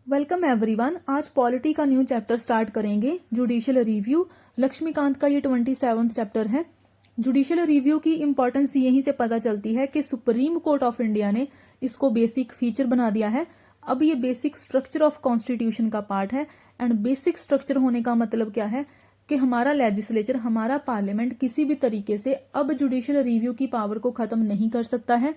Welcome everyone. आज polity का new chapter start करेंगे, जुडिशियल रिव्यू। लक्ष्मीकांत का ये 27वां चैप्टर है। जुडिशियल रिव्यू की इंपॉर्टेंस यहीं से पता चलती है कि सुप्रीम कोर्ट ऑफ इंडिया ने इसको बेसिक फीचर बना दिया है। अब ये बेसिक स्ट्रक्चर ऑफ कॉन्स्टिट्यूशन का पार्ट है। एंड बेसिक स्ट्रक्चर होने का मतलब क्या है कि हमारा लेजिस्लेचर, हमारा पार्लियामेंट किसी भी तरीके से अब जुडिशियल रिव्यू की पावर को खत्म नहीं कर सकता है।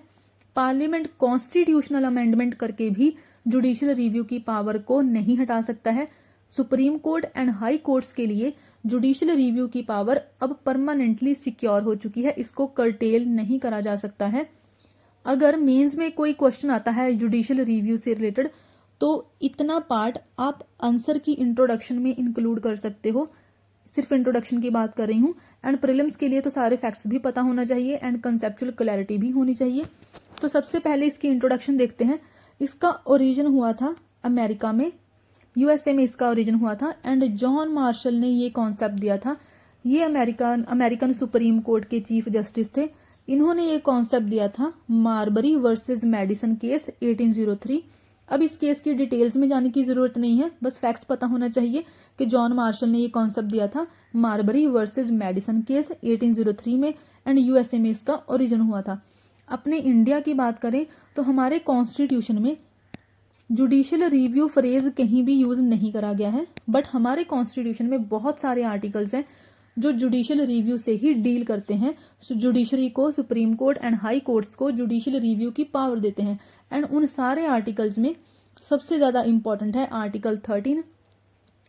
पार्लियामेंट कॉन्स्टिट्यूशनल अमेंडमेंट करके भी जुडिशियल रिव्यू की पावर को नहीं हटा सकता है। Supreme court and high courts के लिए जुडिशियल रिव्यू की पावर अब परमानेंटली सिक्योर हो चुकी है, इसको कर्टेल नहीं करा जा सकता है। अगर मेंस में कोई क्वेश्चन आता है जुडिशियल रिव्यू से रिलेटेड, तो इतना पार्ट आप आंसर की इंट्रोडक्शन में इंक्लूड कर सकते हो। सिर्फ इंट्रोडक्शन की बात कर रही हूँ। एंड प्रीलिम्स के लिए तो सारे फैक्ट्स भी पता होना चाहिए एंड कंसेप्चुअल क्लैरिटी भी होनी चाहिए। तो सबसे पहले इसकी इंट्रोडक्शन देखते हैं। इसका ओरिजिन हुआ था अमेरिका में, यूएसए में इसका ओरिजिन हुआ था। एंड जॉन मार्शल ने ये कॉन्सेप्ट दिया था। ये अमेरिकन सुप्रीम कोर्ट के चीफ जस्टिस थे। इन्होंने ये कॉन्सेप्ट दिया था मार्बरी वर्सेस मेडिसन केस 1803। अब इस केस की डिटेल्स में जाने की जरूरत नहीं है, बस फैक्ट्स पता होना चाहिए कि जॉन मार्शल ने ये कॉन्सेप्ट दिया था मार्बरी वर्सेस मेडिसन केस 1803 में। एंड यूएसए में इसका ओरिजिन हुआ था। अपने इंडिया की बात करें तो हमारे कॉन्स्टिट्यूशन में जुडिशियल रिव्यू फ्रेज कहीं भी यूज नहीं करा गया है। बट हमारे कॉन्स्टिट्यूशन में बहुत सारे आर्टिकल्स हैं जो जुडिशियल रिव्यू से ही डील करते हैं। जुडिशरी को, supreme court and high courts को जुडिशियल रिव्यू की पावर देते हैं। एंड उन सारे आर्टिकल्स में सबसे ज्यादा इंपॉर्टेंट है article 13।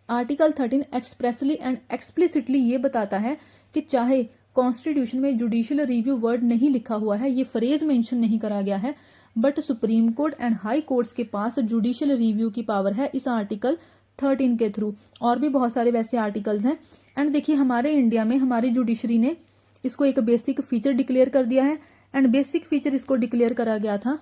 Article 13 expressly and explicitly ये बताता है कि चाहे कॉन्स्टिट्यूशन में जुडिशियल रिव्यू वर्ड नहीं लिखा हुआ है, ये फ्रेज मेंशन नहीं करा गया है, but supreme court and high courts के पास जुडिशियल रिव्यू की पावर है इस आर्टिकल 13 के थ्रू। और भी बहुत सारे वैसे आर्टिकल्स हैं। एंड देखिए, हमारे इंडिया में हमारी जुडिशरी ने इसको एक बेसिक फीचर डिक्लेयर कर दिया है। एंड बेसिक फीचर इसको डिक्लेयर करा गया था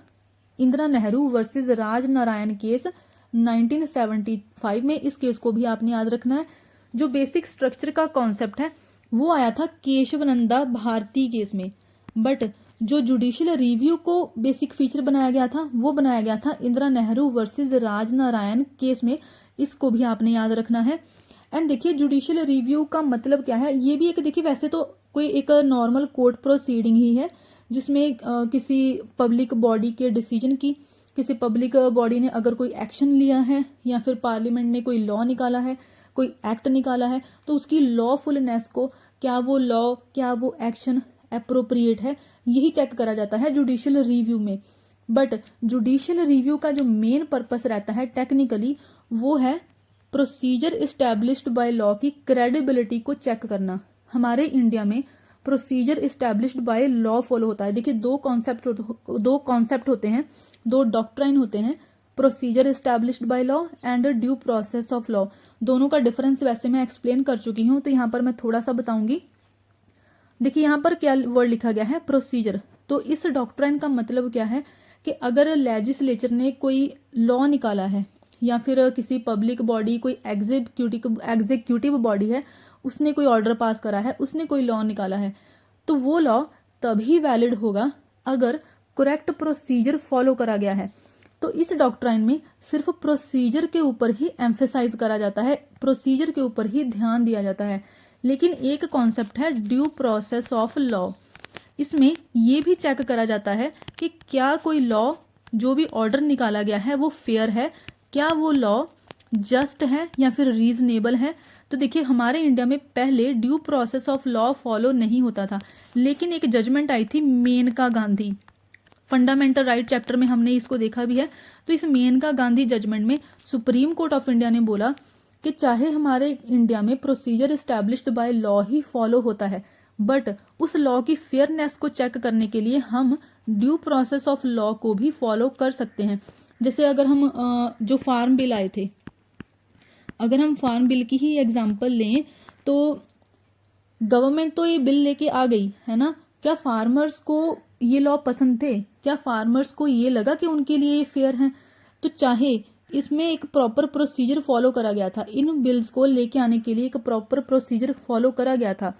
इंदिरा नेहरू वर्सेज राज नारायण केस 1975 में। इस केस को भी आपने याद रखना है। जो बेसिक स्ट्रक्चर का कॉन्सेप्ट है वो आया था केशवनंदा भारती केस में। बट जो जुडिशियल रिव्यू को बेसिक फीचर बनाया गया था वो बनाया गया था इंदिरा नेहरू वर्सेज राज नारायण केस में। इसको भी आपने याद रखना है। एंड देखिए, जुडिशियल रिव्यू का मतलब क्या है, ये भी एक, देखिए वैसे तो कोई एक नॉर्मल कोर्ट प्रोसीडिंग ही है जिसमें किसी पब्लिक बॉडी के डिसीजन की, किसी पब्लिक बॉडी ने अगर कोई एक्शन लिया है या फिर पार्लियामेंट ने कोई लॉ निकाला है, कोई एक्ट निकाला है, तो उसकी लॉफुलनेस को, क्या वो लॉ, क्या वो एक्शन अप्रोप्रिएट है, यही चेक करा जाता है जुडिशियल रिव्यू में। बट जुडिशियल रिव्यू का जो मेन पर्पस रहता है टेक्निकली, वो है प्रोसीजर इस्टेब्लिश्ड बाय लॉ की क्रेडिबिलिटी को चेक करना। हमारे इंडिया में procedure established by law follow होता है। देखिए, दो कॉन्सेप्ट होते हैं, दो डॉक्ट्राइन होते हैं, procedure established by law and due process of law. दोनों का डिफरेंस वैसे मैं एक्सप्लेन कर चुकी हूं, तो यहाँ पर मैं थोड़ा सा बताऊंगी। देखिए, यहाँ पर क्या वर्ड लिखा गया है, प्रोसीजर। तो इस डॉक्ट्राइन का मतलब क्या है कि अगर लेजिस्लेचर ने कोई लॉ निकाला है या फिर किसी पब्लिक बॉडी, कोई एग्जीक्यूटिव बॉडी है, उसने कोई ऑर्डर पास करा है, उसने कोई लॉ निकाला है, तो वो लॉ तभी वैलिड होगा अगर करेक्ट प्रोसीजर फॉलो करा गया है। तो इस डॉक्ट्राइन में सिर्फ प्रोसीजर के ऊपर ही एम्फेसाइज करा जाता है, प्रोसीजर के ऊपर ही ध्यान दिया जाता है। लेकिन एक कॉन्सेप्ट है ड्यू प्रोसेस ऑफ लॉ। इसमें यह भी चेक करा जाता है कि क्या कोई लॉ, जो भी ऑर्डर निकाला गया है, वो फेयर है, क्या वो लॉ जस्ट है या फिर रीजनेबल है। तो देखिए, हमारे इंडिया में पहले due process of law follow नहीं होता था, लेकिन एक जजमेंट आई थी Maneka Gandhi, fundamental right chapter में हमने इसको देखा भी है। तो इस मेनका गांधी जजमेंट में सुप्रीम कोर्ट ऑफ इंडिया ने बोला कि चाहे हमारे इंडिया में प्रोसीजर इस्टेब्लिश्ड बाय लॉ ही फॉलो होता है, बट उस लॉ की फेयरनेस को चेक करने के लिए हम ड्यू प्रोसेस ऑफ लॉ को भी फॉलो कर सकते हैं। जैसे अगर हम जो फार्म बिल आए थे, अगर हम फार्म बिल की ही एग्जांपल लें, तो गवर्नमेंट तो ये बिल लेके आ गई है ना, क्या फार्मर्स को ये लॉ पसंद थे, क्या फार्मर्स को ये लगा कि उनके लिए ये फेयर है? तो चाहे इसमें एक प्रॉपर प्रोसीजर फॉलो करा गया था, इन बिल्स को लेके आने के लिए एक प्रॉपर प्रोसीजर फॉलो करा गया था,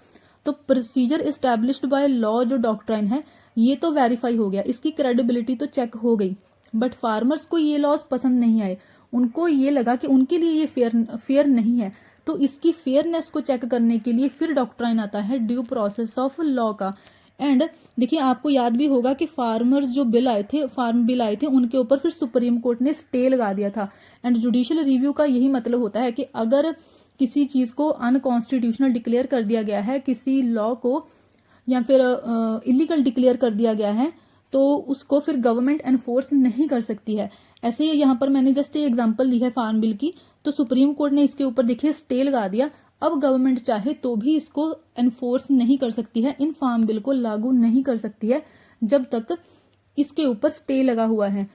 तो प्रोसीजर एस्टैब्लिश्ड बाय लॉ जो डॉक्ट्राइन है, ये तो वेरीफाई हो गया, इसकी क्रेडिबिलिटी तो चेक हो गई। बट फार्मर्स को ये लॉज पसंद नहीं आए, उनको ये लगा कि उनके लिए ये फेयर नहीं है, तो इसकी फेयरनेस को चेक करने के लिए फिर डॉक्ट्राइन आता है ड्यू प्रोसेस ऑफ लॉ का। एंड देखिए, आपको याद भी होगा कि फार्म बिल आए थे, उनके ऊपर फिर सुप्रीम कोर्ट ने स्टे लगा दिया था। एंड जुडिशियल रिव्यू का यही मतलब होता है कि अगर किसी चीज को अनकॉन्स्टिट्यूशनल डिक्लेयर कर दिया गया है, किसी लॉ को या फिर इलीगल डिक्लेयर कर दिया गया है, तो उसको फिर गवर्नमेंट एनफोर्स नहीं कर सकती है। ऐसे ही यहाँ पर मैंने जस्ट ये एग्जांपल दी है फार्म बिल की, तो सुप्रीम कोर्ट ने इसके ऊपर देखिए स्टे लगा दिया। अब गवर्नमेंट चाहे तो भी इसको एनफोर्स नहीं कर सकती है, इन फार्म बिल को लागू नहीं कर सकती है जब तक इसके ऊपर स्टे लगा हुआ है।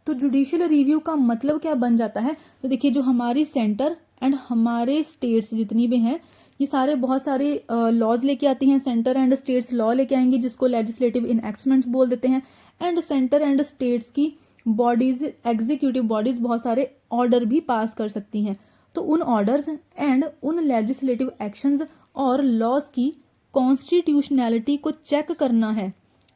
तो जुडिशियल रिव्यू का मतलब क्या बन जाता है, तो देखिए जो हमारी सेंटर एंड हमारे स्टेट्स जितनी भी हैं, ये सारे बहुत सारे लॉज लेके आती हैं। सेंटर एंड स्टेट्स लॉ लेके आएंगी जिसको लेजिस्लेटिव इनएक्टमेंट्स बोल देते हैं। एंड सेंटर एंड स्टेट्स की बॉडीज, एग्जीक्यूटिव बॉडीज बहुत सारे ऑर्डर भी पास कर सकती हैं। तो उन ऑर्डर्स एंड उन लेजिस्लेटिव एक्शंस और लॉज की कॉन्स्टिट्यूशनैलिटी को चेक करना है,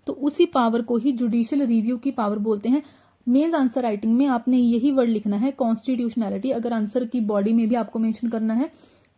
तो उसी पावर को ही जुडिशियल रिव्यू की पावर बोलते हैं। मेंस आंसर राइटिंग में आपने यही वर्ड लिखना है, कॉन्स्टिट्यूशनैलिटी। अगर आंसर की बॉडी में भी आपको मेंशन करना है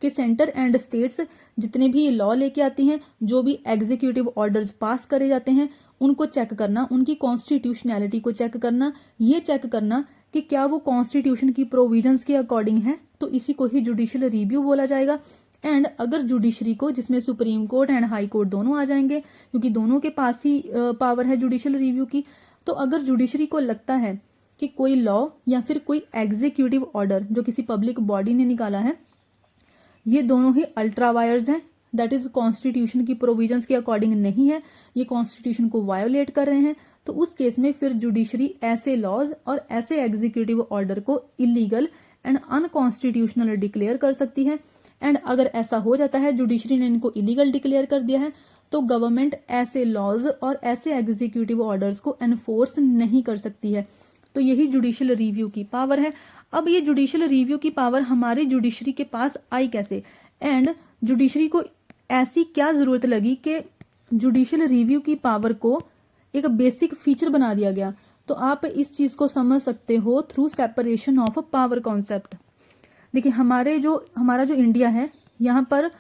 कि सेंटर एंड स्टेट्स जितने भी लॉ लेके आती हैं, जो भी एग्जीक्यूटिव ऑर्डर्स पास करे जाते हैं, उनको चेक करना, उनकी कॉन्स्टिट्यूशनैलिटी को चेक करना, ये चेक करना कि क्या वो कॉन्स्टिट्यूशन की प्रोविजंस के अकॉर्डिंग है, तो इसी को ही जुडिशियल रिव्यू बोला जाएगा। एंड अगर जुडिशरी को, जिसमें supreme court and high court दोनों आ जाएंगे क्योंकि दोनों के पास ही पावर है जुडिशियल रिव्यू की, तो अगर जुडिशरी को लगता है कि कोई लॉ या फिर कोई एग्जीक्यूटिव ऑर्डर जो किसी पब्लिक बॉडी ने निकाला है, ये दोनों ही अल्ट्रा वायर्स हैं, दैट इज कॉन्स्टिट्यूशन की प्रोविजंस के अकॉर्डिंग नहीं है, ये कॉन्स्टिट्यूशन को वायोलेट कर रहे हैं, तो उस केस में फिर जुडिशरी ऐसे लॉज और ऐसे एग्जीक्यूटिव ऑर्डर को इलीगल एंड अनकॉन्स्टिट्यूशनल डिक्लेयर कर सकती है। एंड अगर ऐसा हो जाता है, जुडिशरी ने इनको इलीगल डिक्लेयर कर दिया है, तो गवर्नमेंट ऐसे लॉज और ऐसे एग्जीक्यूटिव ऑर्डर्स को एनफोर्स नहीं कर सकती है। तो यही जुडिशियल रिव्यू की पावर है। अब ये जुडिशियल रिव्यू की पावर हमारी जुडिशरी के पास आई कैसे, एंड जुडिशरी को ऐसी क्या जरूरत लगी कि जुडिशियल रिव्यू की पावर को एक बेसिक फीचर बना दिया गया। तो आप इस चीज को समझ सकते हो through separation of power concept. देखिए, हमारा जो इंडिया है, यहाँ पर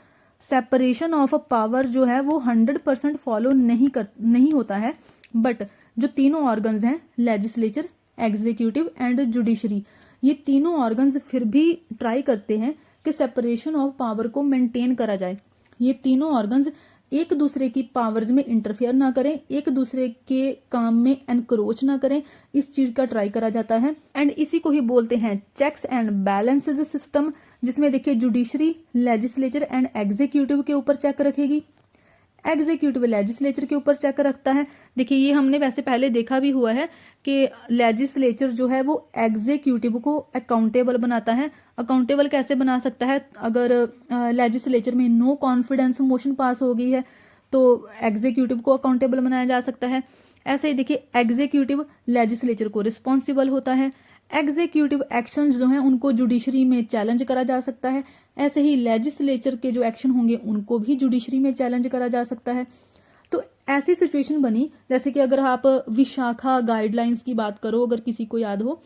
सेपरेशन ऑफ पावर जो है वो 100% फॉलो नहीं होता है। बट जो तीनों ऑर्गन्स हैं, लेजिस्लेचर, एग्जीक्यूटिव एंड जुडिशरी, ये तीनों ऑर्गन्स फिर भी ट्राई करते हैं कि सेपरेशन ऑफ पावर को मेंटेन करा जाए। ये तीनों ऑर्गन्स एक दूसरे की पावर्स में इंटरफेयर ना करें, एक दूसरे के काम में एनक्रोच ना करें, इस चीज का ट्राई करा जाता है। एंड इसी को ही बोलते हैं चेक्स एंड बैलेंसेज सिस्टम, जिसमें देखिए जुडिशरी लेजिस्लेचर एंड एग्जीक्यूटिव के ऊपर चेक रखेगी, एग्जीक्यूटिव लेजिस्लेचर के ऊपर चेक रखता है। देखिए, ये हमने वैसे पहले देखा भी हुआ है कि लेजिस्लेचर जो है वो एग्जीक्यूटिव को अकाउंटेबल बनाता है। अकाउंटेबल कैसे बना सकता है, अगर लेजिस्लेचर में नो कॉन्फिडेंस मोशन पास हो गई है तो एग्जीक्यूटिव को अकाउंटेबल बनाया जा सकता है। ऐसे ही देखिए, एग्जीक्यूटिव लेजिस्लेचर को रिस्पॉन्सिबल होता है। एग्जीक्यूटिव एक्शंस जो हैं उनको जुडिशरी में चैलेंज करा जा सकता है। ऐसे ही लेजिस्लेचर के जो एक्शन होंगे उनको भी जुडिशरी में चैलेंज करा जा सकता है। तो ऐसी सिचुएशन बनी, जैसे कि अगर आप विशाखा गाइडलाइंस की बात करो, अगर किसी को याद हो,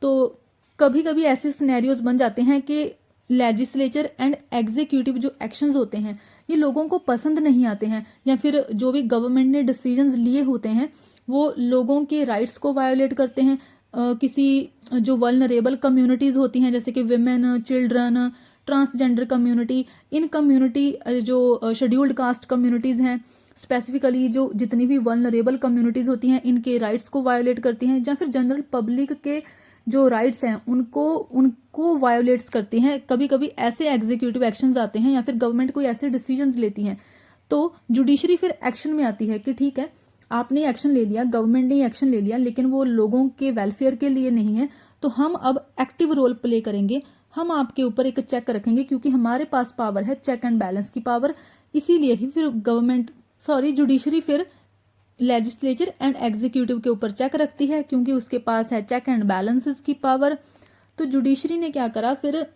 तो कभी कभी ऐसे सिनेरियोज बन जाते हैं कि लेजिस्लेचर एंड एग्जीक्यूटिव जो एक्शंस होते हैं ये लोगों को पसंद नहीं आते हैं, या फिर जो भी गवर्नमेंट ने डिसीजंस लिए होते हैं वो लोगों के राइट्स को वायोलेट करते हैं। किसी जो वल्नरेबल कम्युनिटीज होती हैं, जैसे कि विमेन, चिल्ड्रन, ट्रांसजेंडर कम्युनिटी, इन कम्युनिटी जो शेड्यूल्ड कास्ट कम्युनिटीज हैं, स्पेसिफिकली जो जितनी भी वल्नरेबल कम्युनिटीज होती हैं, इनके राइट्स को वायोलेट करती हैं, या फिर जनरल पब्लिक के जो राइट्स हैं उनको वायोलेट्स करती हैं। कभी कभी ऐसे एग्जीक्यूटिव एक्शंस आते हैं या फिर गवर्नमेंट कोई ऐसे डिसीजंस लेती हैं, तो जुडिशरी फिर एक्शन में आती है कि ठीक है, आपने एक्शन ले लिया, गवर्नमेंट ने एक्शन ले लिया, लेकिन वो लोगों के वेलफेयर के लिए नहीं है, तो हम अब एक्टिव रोल प्ले करेंगे, हम आपके ऊपर एक चेक रखेंगे, क्योंकि हमारे पास पावर है चेक एंड बैलेंस की पावर। इसीलिए ही फिर जुडिशरी फिर लेजिस्लेचर एंड एग्जीक्यूटिव के ऊपर चेक रखती है, क्योंकि उसके पास है चेक एंड बैलेंसेस की पावर। तो जुडिशरी ने क्या करा, फिर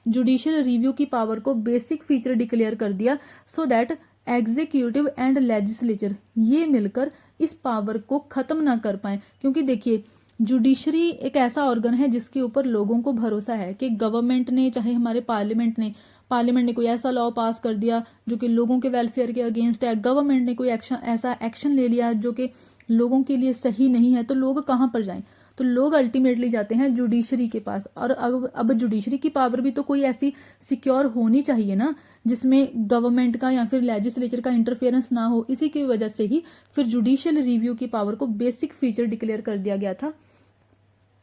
जुडिशियल रिव्यू की पावर को बेसिक फीचर डिक्लेयर कर दिया, so that executive and legislature ये मिलकर इस पावर को खत्म ना कर पाए। क्योंकि देखिए, जुडिशरी एक ऐसा ऑर्गन है जिसके ऊपर लोगों को भरोसा है कि गवर्नमेंट ने, चाहे हमारे पार्लियामेंट ने कोई ऐसा लॉ पास कर दिया जो कि लोगों के वेलफेयर के अगेंस्ट है, गवर्नमेंट ने कोई ऐसा एक्शन ले लिया जो कि लोगों के लिए सही नहीं है, तो लोग कहाँ पर जाएं? तो लोग अल्टीमेटली जाते हैं जुडिशरी के पास। और अब जुडिशरी की पावर भी तो कोई ऐसी सिक्योर होनी चाहिए ना, जिसमें गवर्नमेंट का या फिर लेजिस्लेचर का इंटरफेरेंस ना हो। इसी की वजह से ही फिर जुडिशियल रिव्यू की पावर को बेसिक फीचर डिक्लेयर कर दिया गया था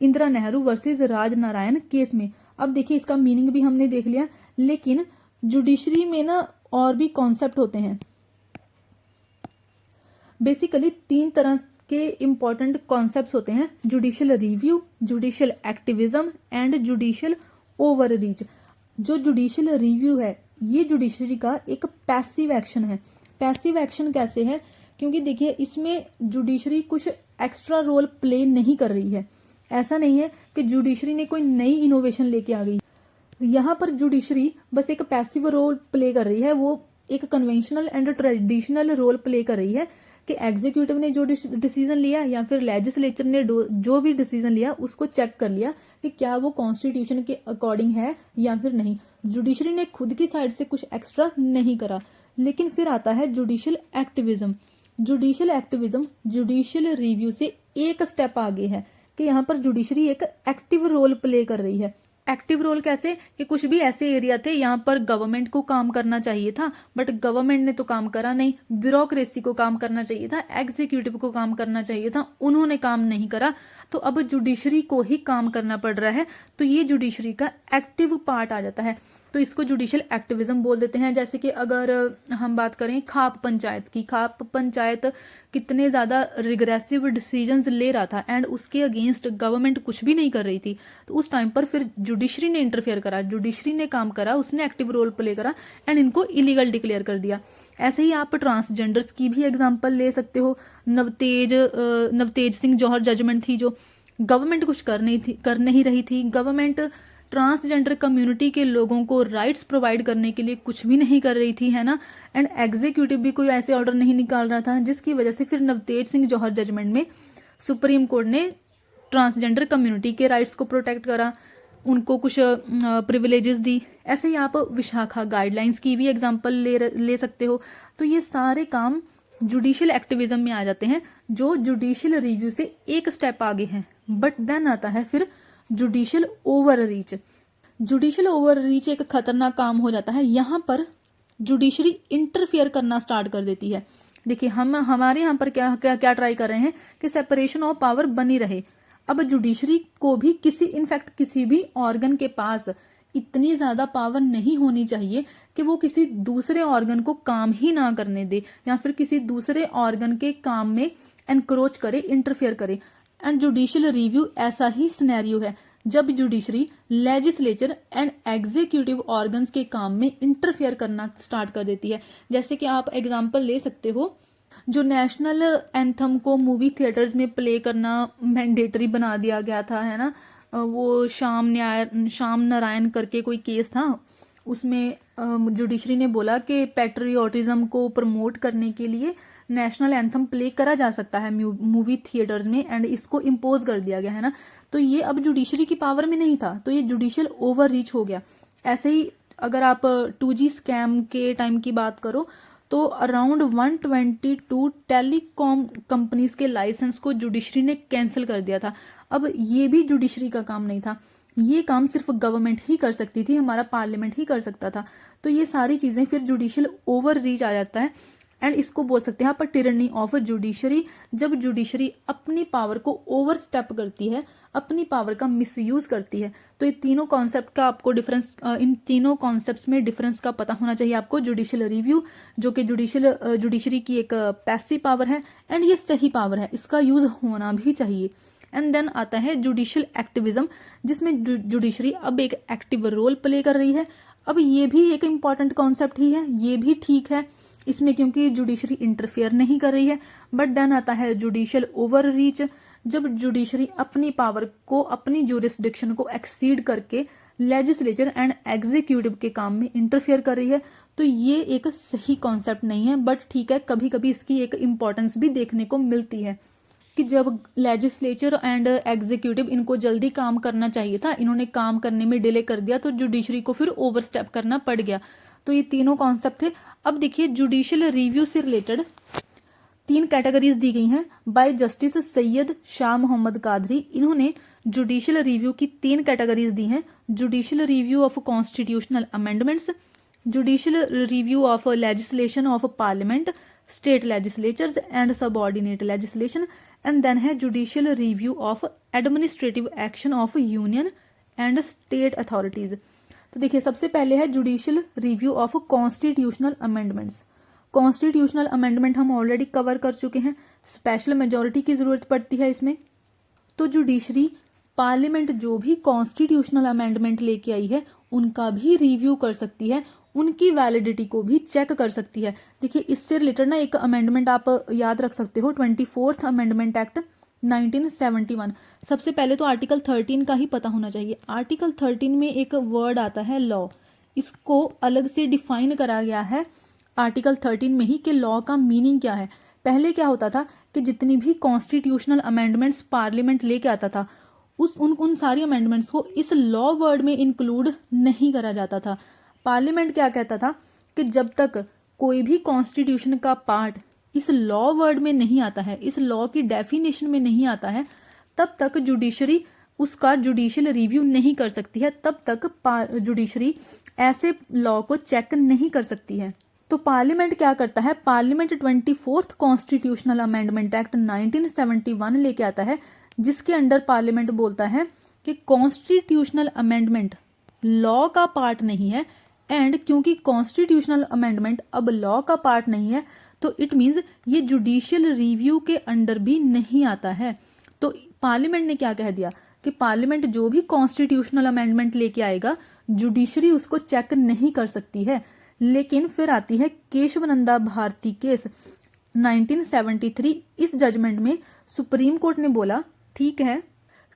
इंदिरा नेहरू वर्सेस राज नारायण केस में। अब देखिए, इसका मीनिंग भी हमने देख लिया, लेकिन जुडिशरी में ना और भी कॉन्सेप्ट होते हैं। बेसिकली 3 तरह के इंपॉर्टेंट कॉन्सेप्ट्स होते हैं: judicial review, judicial activism and judicial overreach. जो जुडिशियल रिव्यू है, ये जुडिशरी का एक पैसिव एक्शन है। पैसिव एक्शन कैसे है? क्योंकि देखिए, इसमें जुडिशरी कुछ एक्स्ट्रा रोल प्ले नहीं कर रही है। ऐसा नहीं है कि जुडिशरी ने कोई नई इनोवेशन लेके आ गई। यहाँ पर जुडिशरी बस एक पैसिव रोल प्ले कर रही है। वो एक conventional and traditional role play कर रही है कि एग्जीक्यूटिव ने जो डिसीजन लिया या फिर लेजिस्लेचर ने जो भी डिसीजन लिया, उसको चेक कर लिया कि क्या वो कॉन्स्टिट्यूशन के अकॉर्डिंग है या फिर नहीं। जुडिशरी ने खुद की साइड से कुछ एक्स्ट्रा नहीं करा। लेकिन फिर आता है judicial activism. Judicial activism judicial review से एक स्टेप आगे है कि यहाँ पर जुडिशरी एक एक्टिव रोल प्ले कर रही है। एक्टिव रोल कैसे? कि कुछ भी ऐसे एरिया थे यहाँ पर गवर्नमेंट को काम करना चाहिए था, बट गवर्नमेंट ने तो काम करा नहीं। ब्यूरोक्रेसी को काम करना चाहिए था, एग्जीक्यूटिव को काम करना चाहिए था, उन्होंने काम नहीं करा, तो अब जुडिशरी को ही काम करना पड़ रहा है। तो ये जुडिशरी का एक्टिव पार्ट आ जाता है, तो इसको जुडिशियल एक्टिविज्म बोल देते हैं। जैसे कि अगर हम बात करें खाप पंचायत की, खाप पंचायत कितने ज़्यादा रिग्रेसिव डिसीजंस ले रहा था एंड उसके अगेंस्ट गवर्नमेंट कुछ भी नहीं कर रही थी, तो उस टाइम पर फिर जुडिशरी ने इंटरफेयर करा, जुडिशरी ने काम करा, उसने एक्टिव रोल प्ले करा एंड इनको इलीगल डिक्लेयर कर दिया। ऐसे ही आप ट्रांसजेंडर्स की भी एग्जाम्पल ले सकते हो। नवतेज सिंह जौहर जजमेंट थी, जो गवर्नमेंट कुछ कर नहीं रही थी। गवर्नमेंट ट्रांसजेंडर कम्युनिटी के लोगों को राइट्स प्रोवाइड करने के लिए कुछ भी नहीं कर रही थी, है ना। एंड एग्जीक्यूटिव भी कोई ऐसे ऑर्डर नहीं निकाल रहा था, जिसकी वजह से फिर नवतेज सिंह जौहर जजमेंट में सुप्रीम कोर्ट ने ट्रांसजेंडर कम्युनिटी के राइट्स को प्रोटेक्ट करा, उनको कुछ प्रिविलेजेस दी। ऐसे ही आप विशाखा गाइडलाइंस की भी एग्जाम्पल ले सकते हो। तो ये सारे काम जुडिशियल एक्टिविज्म में आ जाते हैं, जो जुडिशियल रिव्यू से एक स्टेप आगे हैं। बट देन आता है फिर जुडिशियल ओवररीच। जुडिशियल ओवररीच एक खतरनाक काम हो जाता है। यहाँ पर जुडिशरी इंटरफियर करना स्टार्ट कर देती है। देखिए, हमारे यहाँ पर क्या क्या क्या ट्राई कर रहे हैं कि सेपरेशन ऑफ पावर बनी रहे। अब जुडिशरी को भी किसी भी ऑर्गन के पास इतनी ज्यादा पावर नहीं होनी चाहिए कि वो किसी दूसरे ऑर्गन को काम ही ना करने दे, या फिर किसी दूसरे ऑर्गन के काम में एनक्रोच करे, इंटरफेयर करे। एंड जुडिशियल रिव्यू ऐसा ही सिनेरियो है, जब judiciary legislature and executive organs के काम में इंटरफेयर करना स्टार्ट कर देती है। जैसे कि आप एग्जांपल ले सकते हो, जो नेशनल एंथम को मूवी थिएटर्स में प्ले करना मैंडेटरी बना दिया गया था, है ना। वो श्याम नारायण करके कोई केस था, उसमें जुडिशरी ने बोला कि पैट्रियोटिज्म को प्रमोट करने के लिए नेशनल एंथम प्ले करा जा सकता है मूवी थिएटर्स में, एंड इसको इम्पोज कर दिया गया, है ना। तो ये अब जुडिशरी की पावर में नहीं था, तो ये जुडिशियल ओवररीच हो गया। ऐसे ही अगर आप 2G स्कैम के टाइम की बात करो, तो अराउंड 122 टेलीकॉम कंपनीज के लाइसेंस को जुडिशरी ने कैंसिल कर दिया था। अब ये भी जुडिशरी का काम नहीं था, ये काम सिर्फ गवर्नमेंट ही कर सकती थी, हमारा पार्लियामेंट ही कर सकता था। तो ये सारी चीजें फिर जुडिशियल ओवररीच आ जाता है, एंड इसको बोल सकते हैं आप टिरनी ऑफ जुडिशरी। जब जुडिशरी अपनी पावर को ओवरस्टेप करती है, अपनी पावर का मिसयूज करती है। तो ये तीनों कॉन्सेप्ट का आपको डिफरेंस, इन तीनों कॉन्सेप्ट्स में डिफरेंस का पता होना चाहिए आपको। जुडिशियल रिव्यू जो कि जुडिशरी की एक पैसिव पावर है, एंड ये सही पावर है, इसका यूज होना भी चाहिए। एंड देन आता है जुडिशियल एक्टिविज्म, जिसमें जुडिशरी अब एक एक्टिव रोल प्ले कर रही है। अब ये भी एक इम्पॉर्टेंट कॉन्सेप्ट ही है, ये भी ठीक है इसमें, क्योंकि जुडिशरी इंटरफेयर नहीं कर रही है। बट देन आता है जुडिशियल ओवररीच, जब जुडिशरी अपनी पावर को, अपनी ज्यूरिसडिक्शन को एक्सीड करके लेजिस्लेचर एंड एग्जीक्यूटिव के काम में इंटरफेयर कर रही है। तो ये एक सही कॉन्सेप्ट नहीं है, बट ठीक है, कभी कभी इसकी एक इम्पॉर्टेंस भी देखने को मिलती है। कि जब लेजिस्लेचर एंड एग्जीक्यूटिव इनको जल्दी काम करना चाहिए था, इन्होंने काम करने में डिले कर दिया, तो जुडिशरी को फिर ओवरस्टेप करना पड़ गया। तो ये तीनों कॉन्सेप्ट थे। अब देखिए जुडिशियल रिव्यू से रिलेटेड 3 कैटेगरीज दी गई हैं बाय जस्टिस सैयद शाह मोहम्मद कादरी। इन्होंने जुडिशियल रिव्यू की 3 कैटेगरीज दी हैं। Judicial review of constitutional amendments, judicial review of legislation of parliament, state legislatures and subordinate legislation, and then है judicial review of administrative action of union and state authorities. तो देखिए सबसे पहले है judicial review of constitutional amendments. Constitutional amendment हम already cover कर चुके हैं, स्पेशल मेजोरिटी की जरूरत पड़ती है इसमें। तो जुडिशरी पार्लियामेंट जो भी कॉन्स्टिट्यूशनल अमेंडमेंट लेके आई है उनका भी रिव्यू कर सकती है, उनकी वैलिडिटी को भी चेक कर सकती है। देखिए इससे रिलेटेड ना एक अमेंडमेंट आप याद रख सकते हो, 24th अमेंडमेंट एक्ट 1971। सबसे पहले तो आर्टिकल 13 का ही पता होना चाहिए। आर्टिकल 13 में एक वर्ड आता है लॉ, इसको अलग से डिफाइन करा गया है आर्टिकल 13 में ही कि लॉ का मीनिंग क्या है। पहले क्या होता था कि जितनी भी कॉन्स्टिट्यूशनल अमेंडमेंट्स पार्लियामेंट लेके आता था उन सारी अमेंडमेंट्स को इस लॉ वर्ड में इंक्लूड नहीं करा जाता था। पार्लियामेंट क्या कहता था कि जब तक कोई भी कॉन्स्टिट्यूशन का पार्ट इस लॉ वर्ड में नहीं आता है, इस लॉ की डेफिनेशन में नहीं आता है, तब तक जुडिशरी उसका जुडिशियल रिव्यू नहीं कर सकती है, तब तक जुडिशरी ऐसे लॉ को चेक नहीं कर सकती है। तो पार्लियामेंट क्या करता है, parliament 24th constitutional amendment act 1971 लेके आता है, जिसके अंडर पार्लियामेंट बोलता है कि कॉन्स्टिट्यूशनल अमेंडमेंट लॉ का पार्ट नहीं है, एंड क्योंकि कॉन्स्टिट्यूशनल अमेंडमेंट अब लॉ का पार्ट नहीं है तो इट मीन्स ये जुडिशियल रिव्यू के अंडर भी नहीं आता है। तो पार्लियामेंट ने क्या कह दिया कि पार्लियामेंट जो भी कॉन्स्टिट्यूशनल अमेंडमेंट लेके आएगा जुडिशरी उसको चेक नहीं कर सकती है। लेकिन फिर आती है केशवनंदा भारती केस 1973। इस जजमेंट में सुप्रीम कोर्ट ने बोला ठीक है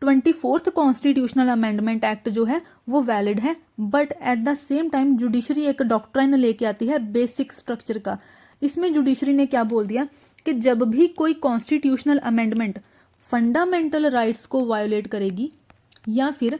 24th कॉन्स्टिट्यूशनल अमेंडमेंट एक्ट जो है वो वैलिड है, but at the same time judiciary एक डॉक्ट्राइन लेके आती है बेसिक स्ट्रक्चर का। इसमें जुडिशरी ने क्या बोल दिया कि जब भी कोई कॉन्स्टिट्यूशनल अमेंडमेंट फंडामेंटल राइट्स को वायोलेट करेगी या फिर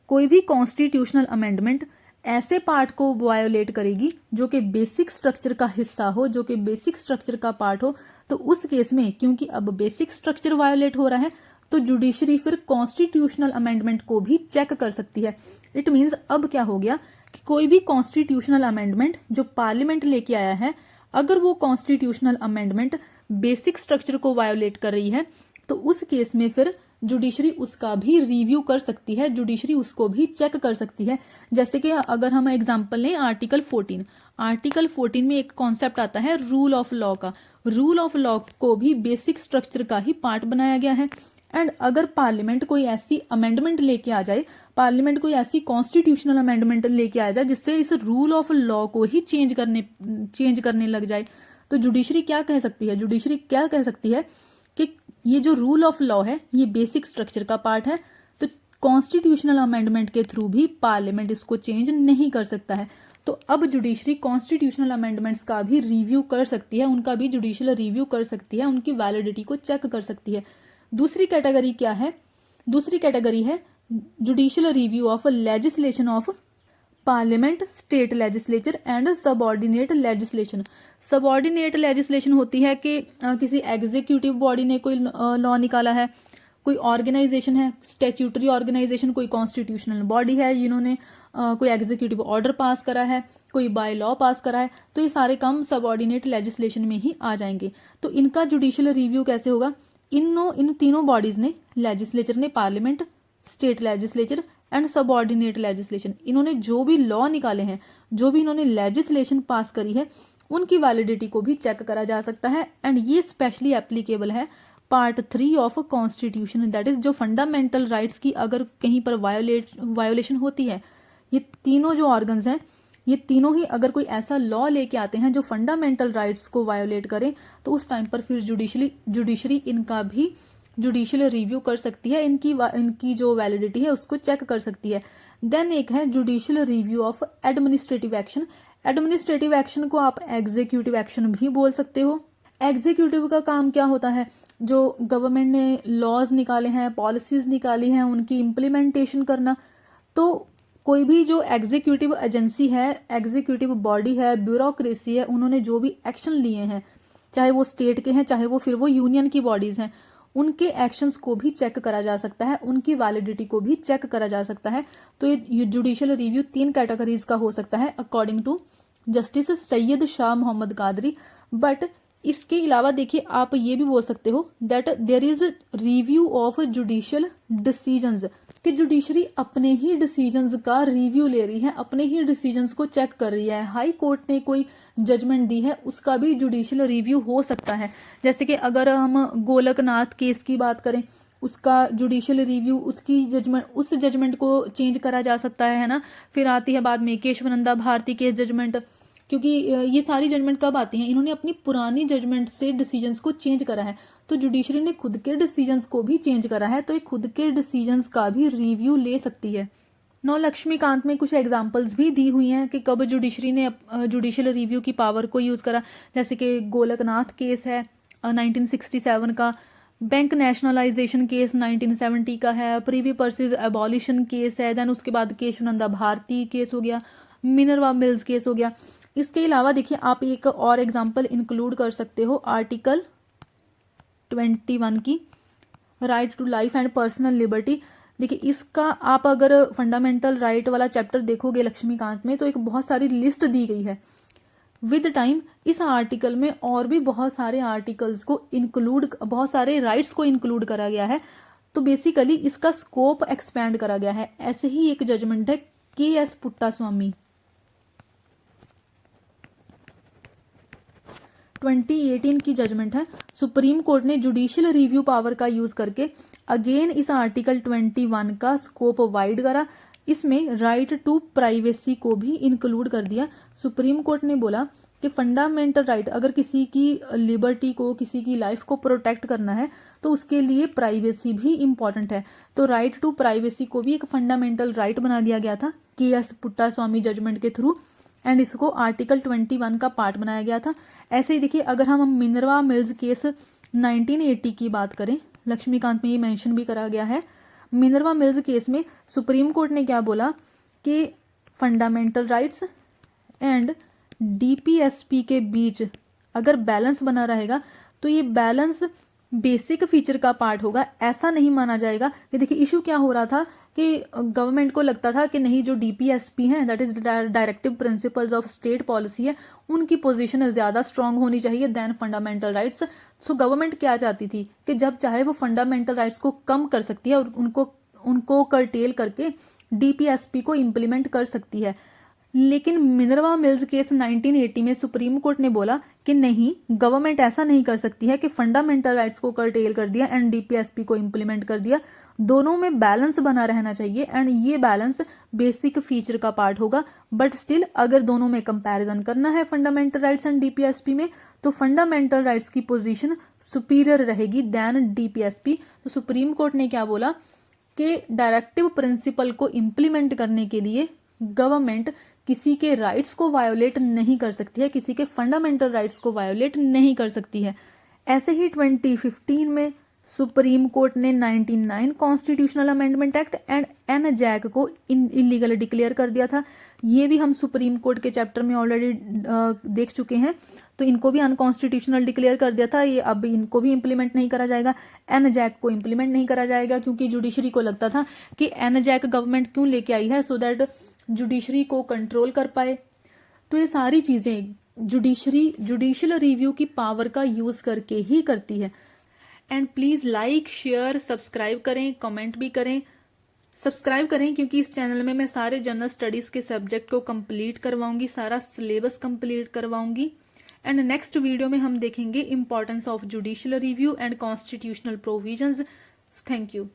कोई भी कॉन्स्टिट्यूशनल अमेंडमेंट ऐसे पार्ट को वायोलेट करेगी जो कि बेसिक स्ट्रक्चर का हिस्सा हो, जो कि बेसिक स्ट्रक्चर का पार्ट हो, तो उस केस में क्योंकि अब बेसिक स्ट्रक्चर वायोलेट हो रहा है तो जुडिशरी फिर कॉन्स्टिट्यूशनल अमेंडमेंट को भी चेक कर सकती है। इट मीन्स अब क्या हो गया कि कोई भी कॉन्स्टिट्यूशनल अमेंडमेंट जो पार्लियामेंट लेके आया है, अगर वो कॉन्स्टिट्यूशनल अमेंडमेंट बेसिक स्ट्रक्चर को वायोलेट कर रही है तो उस केस में फिर जुडिशरी उसका भी रिव्यू कर सकती है, जुडिशरी उसको भी चेक कर सकती है। जैसे कि अगर हम एग्जांपल लें आर्टिकल 14, आर्टिकल 14 में एक कॉन्सेप्ट आता है रूल ऑफ लॉ का। रूल ऑफ लॉ को भी बेसिक स्ट्रक्चर का ही पार्ट बनाया गया है। एंड अगर पार्लियामेंट कोई ऐसी अमेंडमेंट लेके आ जाए, पार्लियामेंट कोई ऐसी कॉन्स्टिट्यूशनल अमेंडमेंट लेके आ जाए जिससे इस रूल ऑफ लॉ को ही चेंज करने लग जाए, तो जुडिशरी क्या कह सकती है, जुडिशरी क्या कह सकती है कि ये जो रूल ऑफ लॉ है ये बेसिक स्ट्रक्चर का पार्ट है, तो कॉन्स्टिट्यूशनल अमेंडमेंट के थ्रू भी पार्लियामेंट इसको चेंज नहीं कर सकता है। तो अब जुडिशरी कॉन्स्टिट्यूशनल अमेंडमेंट्स का भी रिव्यू कर सकती है, उनका भी जुडिशियल रिव्यू कर सकती है, उनकी वैलिडिटी को चेक कर सकती है। दूसरी कैटेगरी क्या है, दूसरी कैटेगरी है judicial review of legislation of parliament, state legislature and subordinate legislation. Subordinate legislation होती है कि किसी एग्जीक्यूटिव बॉडी ने कोई लॉ निकाला है, कोई ऑर्गेनाइजेशन है, स्टैट्यूटरी ऑर्गेनाइजेशन, कोई कॉन्स्टिट्यूशनल बॉडी है, जिन्होंने कोई एग्जीक्यूटिव ऑर्डर पास करा है, कोई बाय लॉ पास करा है, तो ये सारे काम सबऑर्डिनेट लेजिस्लेशन में ही आ जाएंगे। तो इनका जुडिशियल रिव्यू कैसे होगा, इन तीनों बॉडीज ने, लेजिस्लेचर ने, parliament, state legislature and subordinate legislation, इन्होंने जो भी लॉ निकाले हैं, जो भी इन्होंने लेजिस्लेशन पास करी है, उनकी वैलिडिटी को भी चेक करा जा सकता है। एंड ये स्पेशली एप्लीकेबल है part 3 of constitution, that is जो फंडामेंटल राइट्स की अगर कहीं पर वायोलेशन होती है, ये तीनों जो ऑर्गन्स हैं, ये तीनों ही अगर कोई ऐसा लॉ लेके आते हैं जो फंडामेंटल राइट्स को वायोलेट करे, तो उस टाइम पर फिर जुडिशरी इनका भी जुडिशियल रिव्यू कर सकती है, इनकी जो वैलिडिटी है उसको चेक कर सकती है। देन एक है judicial review of administrative action. Administrative action को आप एग्जीक्यूटिव एक्शन भी बोल सकते हो। एग्जीक्यूटिव का काम क्या होता है, जो गवर्नमेंट ने लॉज निकाले हैं, पॉलिसीज निकाली हैं, उनकी इम्प्लीमेंटेशन करना। तो कोई भी जो एग्जीक्यूटिव एजेंसी है, एग्जीक्यूटिव बॉडी है, ब्यूरोक्रेसी है, उन्होंने जो भी एक्शन लिए हैं, चाहे वो स्टेट के हैं, चाहे वो फिर वो यूनियन की बॉडीज हैं, उनके एक्शंस को भी चेक करा जा सकता है, उनकी वैलिडिटी को भी चेक करा जा सकता है। तो ये जुडिशियल रिव्यू 3 कैटेगरीज का हो सकता है according to justice Syed Shah Mohammad Qadri. But इसके अलावा देखिए, आप ये भी बोल सकते हो that there is review of judicial decisions, कि जुडिशरी अपने ही डिसीजंस का रिव्यू ले रही है, अपने ही डिसीजंस को चेक कर रही है। हाई कोर्ट ने कोई जजमेंट दी है, उसका भी जुडिशियल रिव्यू हो सकता है। जैसे कि अगर हम गोलकनाथ केस की बात करें, उसका जुडिशियल रिव्यू, उसकी जजमेंट, उस जजमेंट को चेंज करा जा सकता है ना। फिर आती है बाद में केशवानंदा भारती केस जजमेंट, क्योंकि ये सारी जजमेंट कब आती हैं, इन्होंने अपनी पुरानी जजमेंट से डिसीजंस को चेंज करा है। तो जुडिशरी ने खुद के डिसीजंस को भी चेंज करा है, तो ये खुद के डिसीजंस का भी रिव्यू ले सकती है। नौ लक्ष्मीकांत में कुछ एग्जांपल्स भी दी हुई हैं कि कब जुडिशरी ने जुडिशियल रिव्यू की पावर को यूज़ करा। जैसे कि गोलकनाथ केस है 1967 का, बैंक नेशनलाइजेशन केस 1970 का है, प्रीवी पर्सेज एबॉलिशन केस है, देन उसके बाद केशवानंदा भारती केस हो गया, मिनरवा मिल्स केस हो गया। इसके अलावा देखिए, आप एक और एग्जांपल इंक्लूड कर सकते हो आर्टिकल 21 की, right to life and personal liberty. देखिए, इसका आप अगर फंडामेंटल राइट वाला चैप्टर देखोगे लक्ष्मीकांत में, तो एक बहुत सारी लिस्ट दी गई है। विद टाइम इस आर्टिकल में और भी बहुत सारे आर्टिकल्स को इंक्लूड, बहुत सारे राइट्स को इंक्लूड करा गया है। तो बेसिकली इसका स्कोप एक्सपैंड करा गया है। ऐसे ही एक जजमेंट है के.एस. पुट्टास्वामी 2018 की जजमेंट है। सुप्रीम कोर्ट ने जुडिशियल रिव्यू पावर का यूज करके अगेन इस आर्टिकल 21 का स्कोप वाइड करा। इसमें राइट टू प्राइवेसी को भी इंक्लूड कर दिया। सुप्रीम कोर्ट ने बोला कि फंडामेंटल राइट, अगर किसी की लिबर्टी को, किसी की लाइफ को प्रोटेक्ट करना है, तो उसके लिए प्राइवेसी भी इंपॉर्टेंट है। तो राइट टू प्राइवेसी को भी एक फंडामेंटल राइट बना दिया गया था के.एस. पुट्टास्वामी जजमेंट के थ्रू, एंड इसको आर्टिकल 21 का पार्ट बनाया गया था। ऐसे ही देखिए, अगर हम मिनरवा मिल्स केस 1980 की बात करें, लक्ष्मीकांत में ये मेंशन भी करा गया है। मिनरवा मिल्स केस में सुप्रीम कोर्ट ने क्या बोला कि फंडामेंटल राइट्स एंड डीपीएसपी के बीच अगर बैलेंस बना रहेगा, तो ये बैलेंस बेसिक फीचर का पार्ट होगा। ऐसा नहीं माना जाएगा कि देखिए, इशू क्या हो रहा था कि गवर्नमेंट को लगता था कि नहीं, जो डीपीएसपी हैं, that is directive principles of state policy है, उनकी पोजीशन ज़्यादा स्ट्रांग होनी चाहिए than fundamental rights. So government क्या चाहती थी कि जब चाहे वो फंडामेंटल राइट्स को कम कर सकती है और उनको कर्टेल करके डीपीएसपी को इम्प्लीमेंट कर सकती है। लेकिन मिनरवा मिल्स केस 1980 में सुप्रीम कोर्ट ने बोला कि नहीं, गवर्नमेंट ऐसा नहीं कर सकती है कि फंडामेंटल राइट्स को कर्टेल कर दिया एंड डीपीएसपी को इम्प्लीमेंट कर दिया। दोनों में बैलेंस बना रहना चाहिए, एंड ये बैलेंस बेसिक फीचर का पार्ट होगा। बट स्टिल अगर दोनों में कंपैरिजन करना है फंडामेंटल राइट्स एंड डीपीएसपी में, तो फंडामेंटल राइट्स की पोजीशन सुपीरियर रहेगी देन डीपीएसपी। तो सुप्रीम कोर्ट ने क्या बोला कि डायरेक्टिव प्रिंसिपल को इम्प्लीमेंट करने के लिए गवर्नमेंट किसी के राइट्स को वायोलेट नहीं कर सकती है, किसी के फंडामेंटल राइट्स को वायोलेट नहीं कर सकती है। ऐसे ही 2015 में सुप्रीम कोर्ट ने 99 कॉन्स्टिट्यूशनल अमेंडमेंट एक्ट एंड एनजैक को इलीगल डिक्लेयर कर दिया था। ये भी हम सुप्रीम कोर्ट के चैप्टर में ऑलरेडी देख चुके हैं। तो इनको भी अनकॉन्स्टिट्यूशनल डिक्लेयर कर दिया था। ये अब इनको भी इम्प्लीमेंट नहीं करा जाएगा, एनजैक को इम्प्लीमेंट नहीं करा जाएगा, क्योंकि जुडिशरी को लगता था कि एनजैक गवर्नमेंट क्यों लेके आई है, सो दैट जुडिशरी को कंट्रोल कर पाए। तो ये सारी चीज़ें जुडिशरी जुडिशियल रिव्यू की पावर का यूज़ करके ही करती है। And please like, share, subscribe करें, कमेंट भी करें। सब्सक्राइब करें क्योंकि इस चैनल में मैं सारे जनरल स्टडीज़ के सब्जेक्ट को कंप्लीट करवाऊंगी, सारा सिलेबस कंप्लीट करवाऊंगी। एंड नेक्स्ट वीडियो में हम देखेंगे importance of judicial review and constitutional provisions. Thank you.